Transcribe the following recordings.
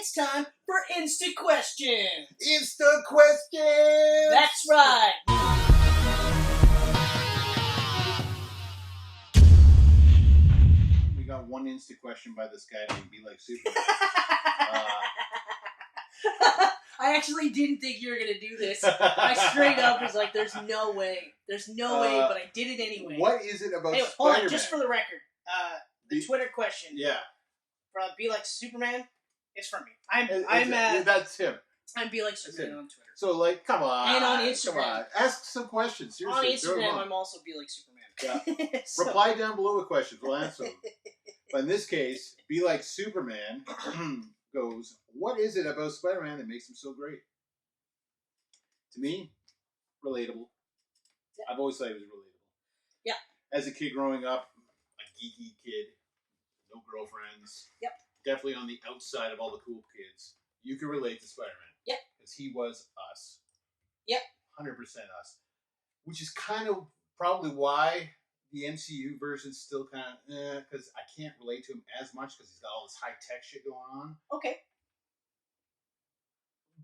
It's time for Instaquestions! Instaquestions! That's right! We got one Instaquestion by this guy named Be Like Superman. I actually didn't think you were going to do this. I straight up was like, there's no way. There's no way, but I did it anyway. What is it about anyway, Spider-Man? hold on, just for the record. The Twitter question. Yeah. From Be Like Superman, it's from me. That's him. I'm Be Like Superman on Twitter. So, like, come on. And on Instagram. Come on. Ask some questions. Seriously. On Instagram, I'm also Be Like Superman. Yeah. So, reply down below with questions. We'll answer them. But in this case, Be Like Superman goes, what is it about Spider-Man that makes him so great? To me, relatable. Yeah. I've always thought he was relatable. Yeah. As a kid growing up, a geeky kid, no girlfriends. Yep. Definitely on the outside of all the cool kids. You can relate to Spider-Man. Yep. Because he was us. Yep. 100% us. Which is kind of probably why the MCU version's still kind of, because I can't relate to him as much because he's got all this high-tech shit going on. Okay.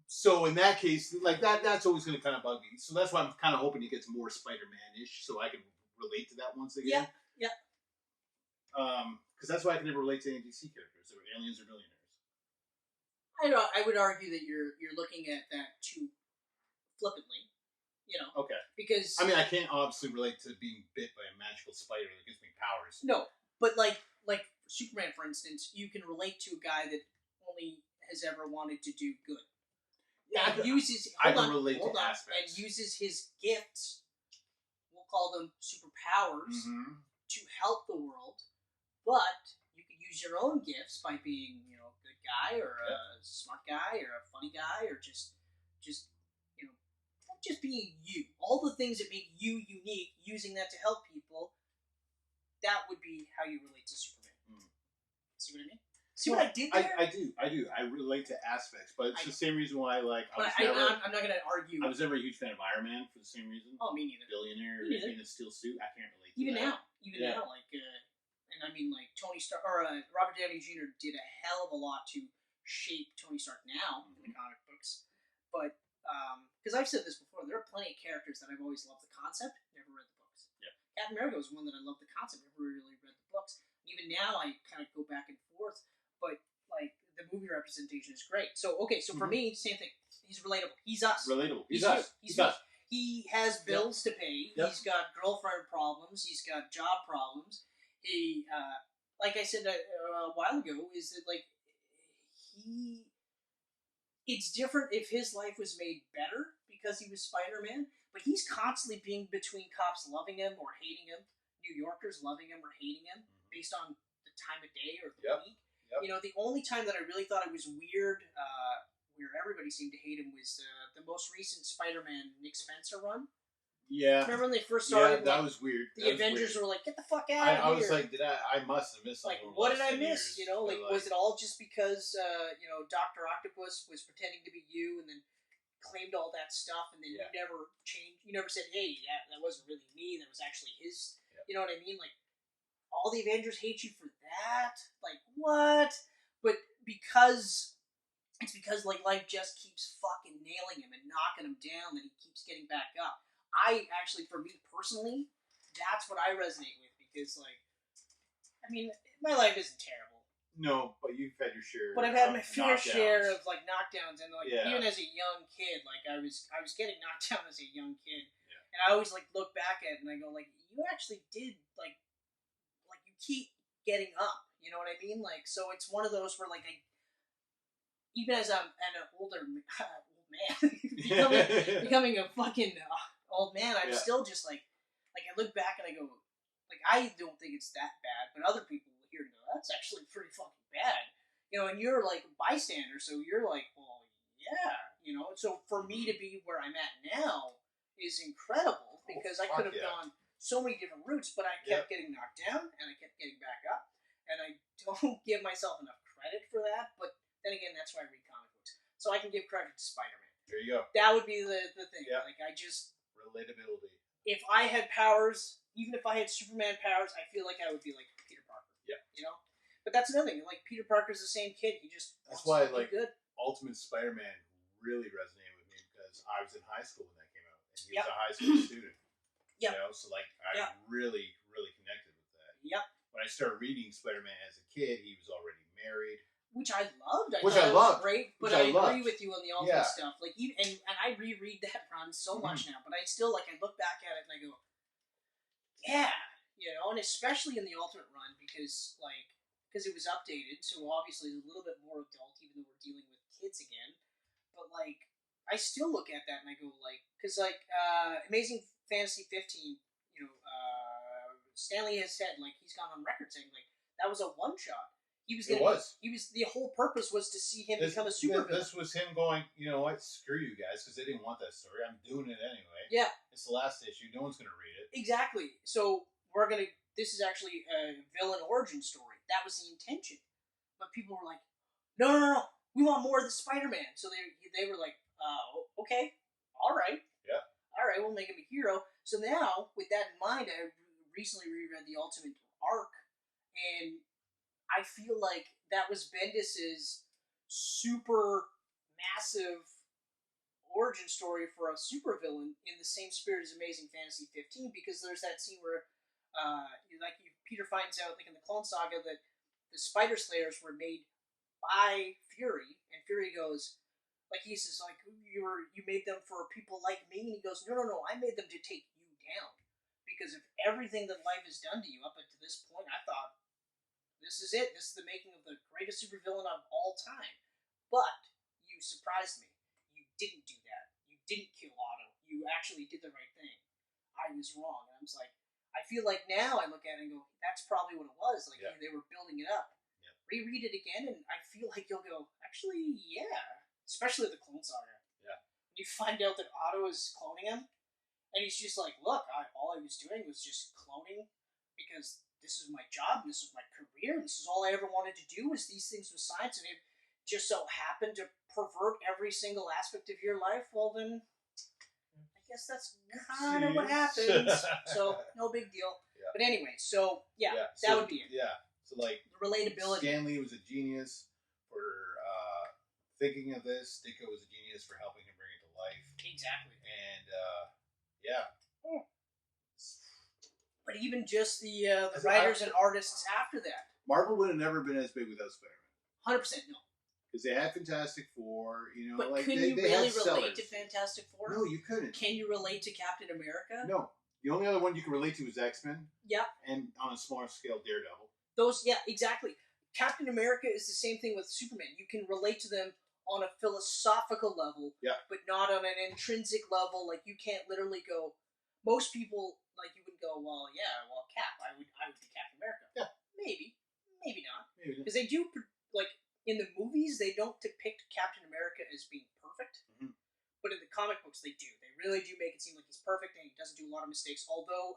So in that case, like that's always going to kind of bug me. So that's why I'm kind of hoping he gets more Spider-Man-ish so I can relate to that once again. Yeah. Because that's why I can never relate to any DC characters. They're aliens or millionaires. I would argue that you're looking at that too flippantly, you know. Okay. Because I mean, I can't obviously relate to being bit by a magical spider that gives me powers. No, but like Superman, for instance, you can relate to a guy that only has ever wanted to do good. Yeah, and uses and uses his gifts. We'll call them superpowers to help the world, but you could use your own gifts by being, you know, a good guy or a smart guy or a funny guy or just you know, just being you. All the things that make you unique, using that to help people. That would be how you relate to Superman. See what I mean? See what I did there? I do. I relate to aspects, but it's the same reason why I'm not going to argue. I was never a huge fan of Iron Man for the same reason. Oh, me neither. Billionaire in a steel suit. I can't relate to even that. now, like, and I mean, like Tony Stark or Robert Downey Jr. did a hell of a lot to shape Tony Stark now in the comic books. But because I've said this before, there are plenty of characters that I've always loved the concept, never read the books. Yeah. Captain America was one that I loved the concept, never really read the books. Even now, I kind of go back and forth. But, like, the movie representation is great. So, okay, so for me, same thing. He's relatable. He's us. Relatable. He's us. He's us. He has bills to pay. Yep. He's got girlfriend problems. He's got job problems. He, like I said a while ago, is that, like, it's different if his life was made better because he was Spider-Man, but he's constantly being between cops loving him or hating him, New Yorkers loving him or hating him, based on the time of day or the week. Yep. You know, the only time that I really thought it was weird, where everybody seemed to hate him, was the most recent Spider-Man Nick Spencer run. Yeah. Remember when they first started? Yeah, that was weird. The Avengers were like, get the fuck out of here. I was like, I must have missed something. Like, what did I miss? You know, like, was it all just because, you know, Dr. Octopus was pretending to be you and then claimed all that stuff and then you never changed, you never said, hey, that wasn't really me, that was actually his, you know what I mean? Like, all the Avengers hate you for that? Like, what? But because like life just keeps fucking nailing him and knocking him down, that he keeps getting back up. I actually, for me personally, that's what I resonate with because, like, I mean, my life isn't terrible. No, but you've had your share. But I've had my fair share of like knockdowns, and like even as a young kid, like I was getting knocked down as a young kid, and I always like look back at it and I go like, you actually did like you keep getting up. You know what I mean? Like, so it's one of those where like even as I'm an older old man, becoming a fucking old man, I'm still just like I look back and I go, like, I don't think it's that bad, but other people will hear and go, that's actually pretty fucking bad. You know, and you're like a bystander, so you're like, well, yeah, you know. So for me to be where I'm at now is incredible because I could have gone so many different routes, but I kept getting knocked down and I kept getting back up, and I don't give myself enough credit for that. But then again, that's why I read comic books, so I can give credit to Spider-Man. There you go. That would be the thing. Yeah. Like, I just relatability. If I had powers, even if I had Superman powers, I feel like I would be like Peter Parker. Yeah. You know, But that's another thing. Like Peter Parker's the same kid. He just that's why like good. Ultimate Spider-Man really resonated with me because I was in high school when that came out, and he was a high school student. You know, so like I really connected with that. Yep. When I started reading Spider-Man as a kid, he was already married. Which I loved. I loved. Great, but I agree with you on the Ultimate stuff. Like, even, and I reread that run so much now, but I still, like, I look back at it and I go, yeah, you know, and especially in the Ultimate run because it was updated, so obviously it's a little bit more adult, even though we're dealing with kids again. But, like, I still look at that and I go, like, because, like, Amazing Fantasy 15, you know, Stanley has said, like, he's gone on record saying, like, that was a one-shot. He was the whole purpose was to see him become a supervillain. This was him going, you know what, screw you guys, because they didn't want that story. I'm doing it anyway. Yeah. It's the last issue. No one's going to read it. Exactly. So this is actually a villain origin story. That was the intention. But people were like, no. We want more of the Spider-Man. So they were like, okay. All right. Yeah. All right, we'll make him a hero. So now, with that in mind, I recently reread the Ultimate arc, and I feel like that was Bendis's super massive origin story for a supervillain in the same spirit as Amazing Fantasy 15, because there's that scene where Peter finds out, like in the Clone Saga, that the Spider Slayers were made by Fury, and Fury goes, like, he says, like, you made them for people like me, and he goes, no, I made them to take you down, because of everything that life has done to you up until this point. I thought, this is it. This is the making of the greatest supervillain of all time. But you surprised me. You didn't do that. You didn't kill Otto. You actually did the right thing. I was wrong. And I was like, I feel like now I look at it and go, that's probably what it was. Like, they were building it up. Yeah. Reread it again, and I feel like you'll go, actually, yeah. Especially the Clone Saga. Yeah. When you find out that Otto is cloning him, and he's just like, look, all I was doing was just cloning because this is my job, and this is my career, and this is all I ever wanted to do was these things with science, and it just so happened to pervert every single aspect of your life. Well, then, I guess that's kind of what happens. So, no big deal. Yeah. But anyway, so, that would be it. Yeah. So, like, the relatability. Stan Lee was a genius for thinking of this. Ditko was a genius for helping him bring it to life. Exactly. And, But even just the writers and artists after that. Marvel would have never been as big without Spider-Man. 100% no. Because they had Fantastic Four, you know. But like couldn't you really relate to Fantastic Four? No, you couldn't. Can you relate to Captain America? No. The only other one you can relate to is X-Men. Yeah. And on a smaller scale, Daredevil. Exactly. Captain America is the same thing with Superman. You can relate to them on a philosophical level, but not on an intrinsic level. Like, you can't literally go, most people, like, you would go, Cap, I would be Captain America. Yeah. Maybe not. Maybe. Because they do, like, in the movies, they don't depict Captain America as being perfect. Mm-hmm. But in the comic books, they do. They really do make it seem like he's perfect and he doesn't do a lot of mistakes. Although,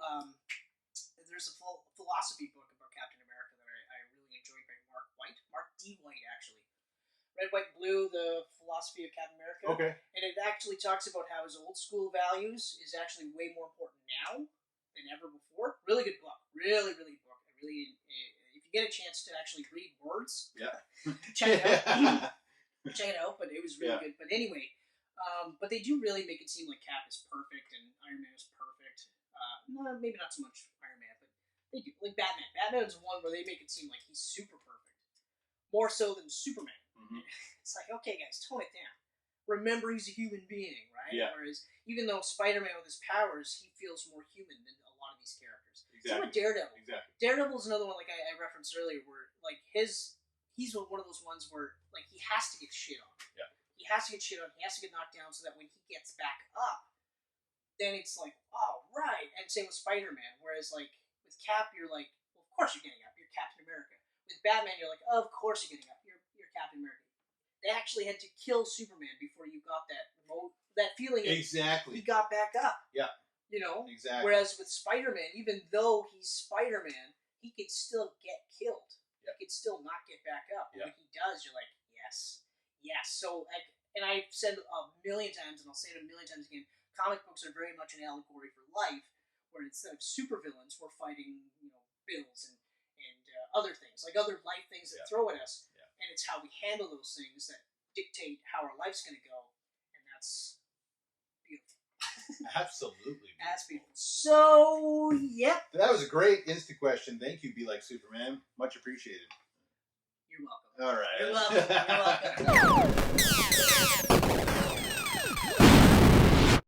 there's a philosophy book about Captain America that I really enjoyed by Mark D. White, actually. Red, White, Blue, the philosophy of Captain America. Okay. And it actually talks about how his old school values is actually way more important now than ever before. Really good book. Really, really good book. If you get a chance to actually read words, check it out. Check it out, but it was really good. But anyway, but they do really make it seem like Cap is perfect and Iron Man is perfect. No, maybe not so much Iron Man, but they do. Like Batman. Batman is one where they make it seem like he's super perfect. More so than Superman. Mm-hmm. It's like, okay, guys, tone it down. Remember, he's a human being, right? Yeah. Whereas, even though Spider-Man with his powers, he feels more human than a lot of these characters. Exactly. So with Daredevil. Exactly. Daredevil is another one, like I referenced earlier, where, like, he's one of those ones where, like, he has to get shit on. Yeah. He has to get shit on. He has to get knocked down so that when he gets back up, then it's like, oh, right. And same with Spider-Man. Whereas, like, with Cap, you're like, well, of course you're getting up. You're Captain America. With Batman, you're like, oh, of course you're getting up. You're Captain America. They actually had to kill Superman before you got that feeling. Exactly. He got back up. Yeah. You know? Exactly. Whereas with Spider-Man, even though he's Spider-Man, he can still get killed. Yeah. He can still not get back up. Yeah. When he does, you're like, yes. So, like, and I've said a million times, and I'll say it a million times again, comic books are very much an allegory for life, where instead of supervillains, we're fighting, bills and other things, like other life things that throw at us. Yeah. And it's how we handle those things that dictate how our life's going to go. And that's beautiful. Absolutely. That's beautiful. So, yep. That was a great Instaquestion. Thank you, Be Like Superman. Much appreciated. You're welcome. All right. You're welcome. You're welcome.